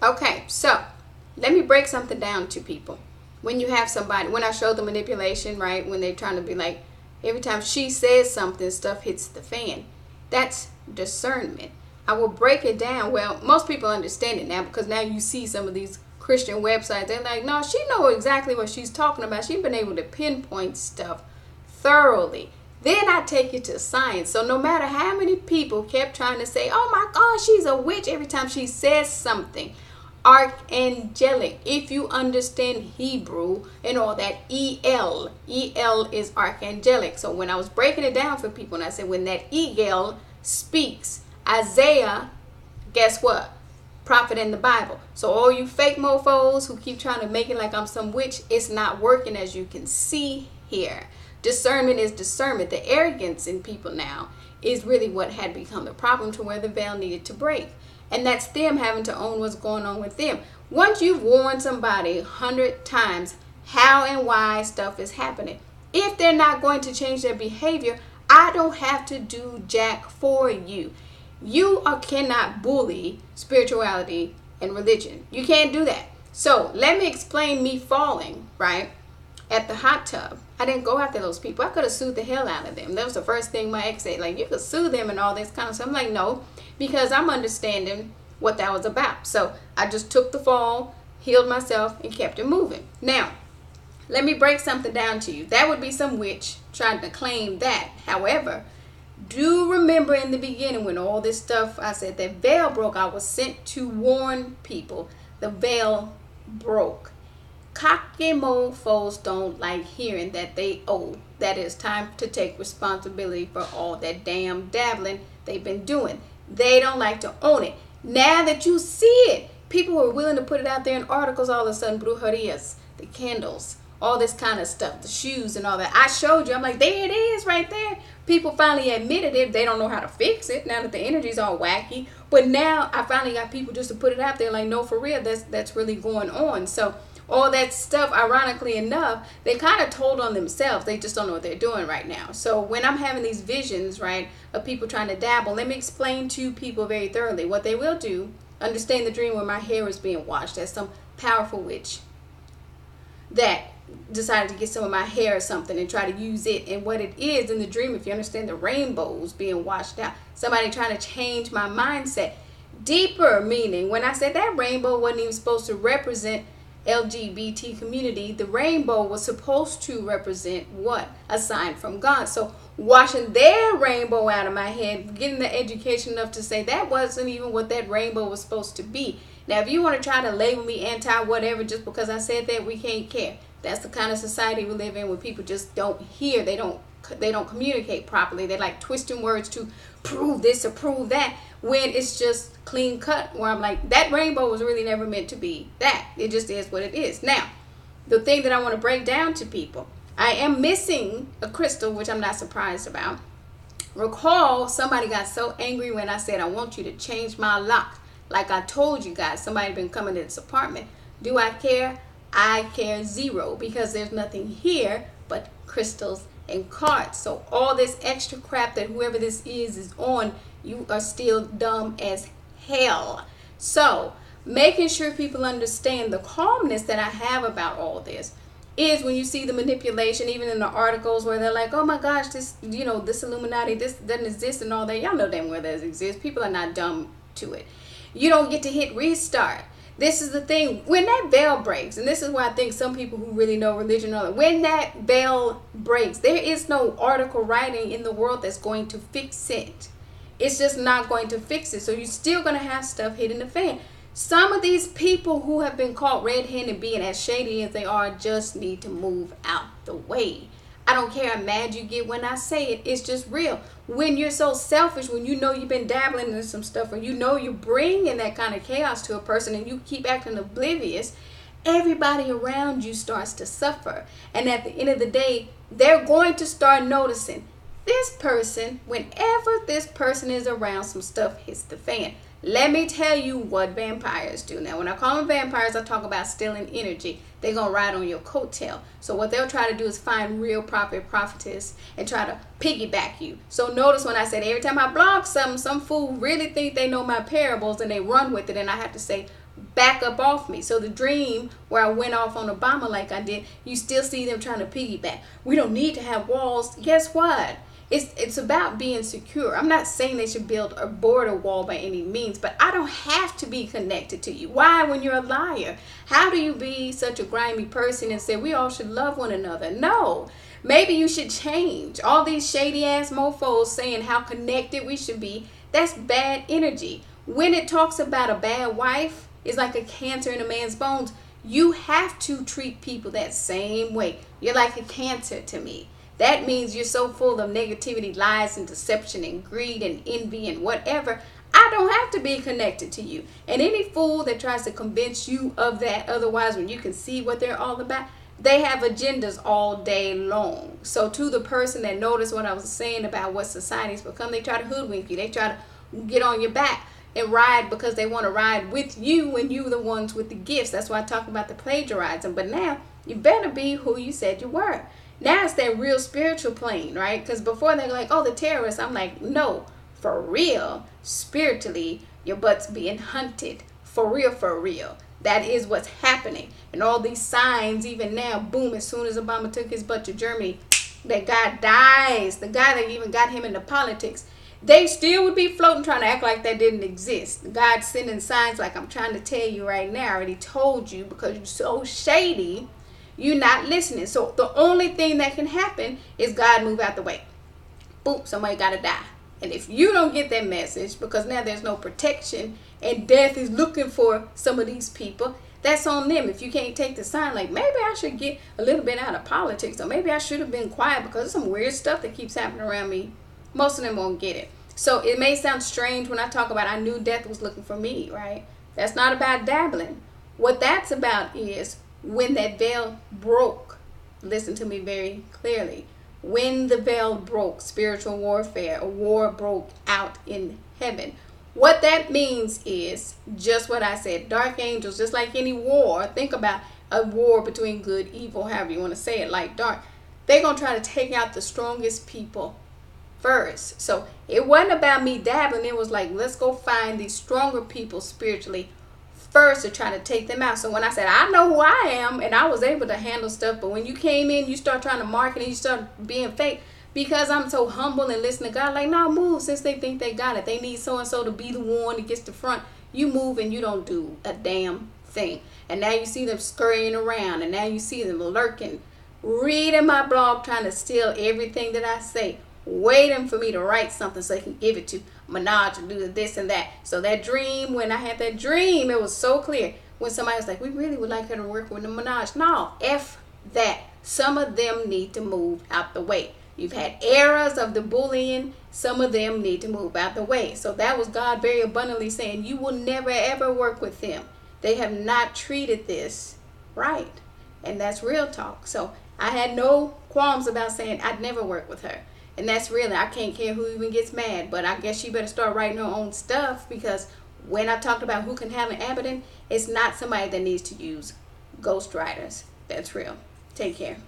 Okay, so let me break something down to people. When you have somebody, when I show the manipulation, right, when they're trying to be like, every time she says something, stuff hits the fan. That's discernment. I will break it down. Well, most people understand it now because now you see some of these Christian websites. They're like, no, she knows exactly what she's talking about. She's been able to pinpoint stuff thoroughly. Then I take it to science. So no matter how many people kept trying to say, oh my God, she's a witch every time she says something. Archangelic, if you understand Hebrew and all that, el is archangelic. So when I was breaking it down for people and I said when that el speaks, Isaiah, guess what, prophet in the Bible. So all you fake mofos who keep trying to make it like I'm some witch, it's not working, as you can see here. Discernment is discernment. The arrogance in people now is really what had become the problem, to where the veil needed to break. And that's them having to own what's going on with them. Once you've warned somebody 100 times how and why stuff is happening, if they're not going to change their behavior, I don't have to do jack for you. You cannot bully spirituality and religion. You can't do that. So let me explain me falling, right, at the hot tub. I didn't go after those people. I could have sued the hell out of them. That was the first thing my ex said. Like, you could sue them and all this kind of stuff. I'm like, no, because I'm understanding what that was about. So I just took the fall, healed myself, and kept it moving. Now, let me break something down to you. That would be some witch trying to claim that. However, do remember in the beginning when all this stuff, I said that veil broke. I was sent to warn people. The veil broke. Cocky mofos don't like hearing that they owe. That it's time to take responsibility for all that damn dabbling they've been doing. They don't like to own it. Now that you see it, people are willing to put it out there in articles all of a sudden. Brujerias, the candles, all this kind of stuff, the shoes and all that. I showed you. I'm like, there it is right there. People finally admitted it. They don't know how to fix it now that the energy's all wacky. But now I finally got people just to put it out there like, no, for real, that's really going on. So all that stuff, ironically enough, they kind of told on themselves. They just don't know what they're doing right now. So when I'm having these visions, right, of people trying to dabble, let me explain to people very thoroughly what they will do. Understand the dream where my hair is being washed. That's some powerful witch that decided to get some of my hair or something and try to use it. And what it is in the dream, if you understand the rainbows being washed out, somebody trying to change my mindset. Deeper meaning, when I said that rainbow wasn't even supposed to represent LGBT community, the rainbow was supposed to represent what? A sign from God. So washing their rainbow out of my head, getting the education enough to say that wasn't even what that rainbow was supposed to be. Now, if you want to try to label me anti-whatever just because I said that, we can't care. That's the kind of society we live in where people just don't hear. They don't communicate properly. They like twisting words to prove this or prove that, when it's just clean cut, where I'm like, that rainbow was really never meant to be that. It just is what it is. Now, the thing that I want to break down to people, I am missing a crystal, which I'm not surprised about. Recall, somebody got so angry when I said, I want you to change my lock. Like I told you guys, somebody been coming to this apartment. Do I care? I care zero, because there's nothing here but crystals and cards. So all this extra crap that whoever this is on, you are still dumb as hell. So making sure people understand the calmness that I have about all this is when you see the manipulation, even in the articles where they're like, oh my gosh, this, this Illuminati, this doesn't exist and all that. Y'all know damn well that exists. People are not dumb to it. You don't get to hit restart. This is the thing. When that veil breaks, and this is why I think some people who really know religion know that when that veil breaks, there is no article writing in the world that's going to fix it. It's just not going to fix it. So you're still going to have stuff hitting the fan. Some of these people who have been caught red-handed being as shady as they are just need to move out the way. I don't care how mad you get when I say it. It's just real. When you're so selfish, when you know you've been dabbling in some stuff, or you know you're bringing that kind of chaos to a person and you keep acting oblivious, everybody around you starts to suffer. And at the end of the day, they're going to start noticing this person. Whenever this person is around, some stuff hits the fan. Let me tell you what vampires do. Now, when I call them vampires, I talk about stealing energy. They're going to ride on your coattail. So what they'll try to do is find real prophetess and try to piggyback you. So notice when I said every time I blog something, some fool really think they know my parables and they run with it. And I have to say, back up off me. So the dream where I went off on Obama like I did, you still see them trying to piggyback. We don't need to have walls. Guess what? It's about being secure. I'm not saying they should build a border wall by any means, but I don't have to be connected to you. Why, when you're a liar? How do you be such a grimy person and say we all should love one another? No. Maybe you should change. All these shady ass mofos saying how connected we should be, that's bad energy. When it talks about a bad wife, it's like a cancer in a man's bones. You have to treat people that same way. You're like a cancer to me. That means you're so full of negativity, lies, and deception, and greed, and envy, and whatever. I don't have to be connected to you. And any fool that tries to convince you of that, otherwise, when you can see what they're all about, they have agendas all day long. So to the person that noticed what I was saying about what society's become, they try to hoodwink you. They try to get on your back and ride because they want to ride with you and you the ones with the gifts. That's why I talk about the plagiarizing. But now, you better be who you said you were. Now it's that real spiritual plane, right? Because before they're like, oh, the terrorists. I'm like, no, for real, spiritually, your butt's being hunted. For real, for real. That is what's happening. And all these signs, even now, boom, as soon as Obama took his butt to Germany, that guy dies. The guy that even got him into politics, they still would be floating trying to act like that didn't exist. God's sending signs like I'm trying to tell you right now. I already told you because you're so shady. You're not listening. So the only thing that can happen is God move out the way. Boom, somebody got to die. And if you don't get that message, because now there's no protection and death is looking for some of these people, that's on them. If you can't take the sign, like maybe I should get a little bit out of politics, or maybe I should have been quiet because there's some weird stuff that keeps happening around me. Most of them won't get it. So it may sound strange when I talk about I knew death was looking for me, right? That's not about dabbling. What that's about is when that veil broke. Listen to me very clearly. When the veil broke, spiritual warfare, a war broke out in heaven. What that means is just what I said. Dark angels, just like any war. Think about a war between good, evil, however you want to say it, like dark. They're going to try to take out the strongest people first. So it wasn't about me dabbling. It was like, let's go find these stronger people spiritually first to try to take them out. So when I said, I know who I am, and I was able to handle stuff, but when you came in, you start trying to market and you start being fake, because I'm so humble and listen to God, like, no, move, since they think they got it. They need so-and-so to be the one that gets the front. You move and you don't do a damn thing. And now you see them scurrying around, and now you see them lurking, reading my blog, trying to steal everything that I say, waiting for me to write something so they can give it to Minaj and do this and that. So that dream, when I had that dream, it was so clear. When somebody was like, we really would like her to work with the Minaj. No, F that. Some of them need to move out the way. You've had eras of the bullying. Some of them need to move out the way. So that was God very abundantly saying, you will never ever work with them. They have not treated this right. And that's real talk. So I had no qualms about saying I'd never work with her. And that's really, I can't care who even gets mad. But I guess she better start writing her own stuff, because when I talked about who can handle Abaddon, it's not somebody that needs to use ghostwriters. That's real. Take care.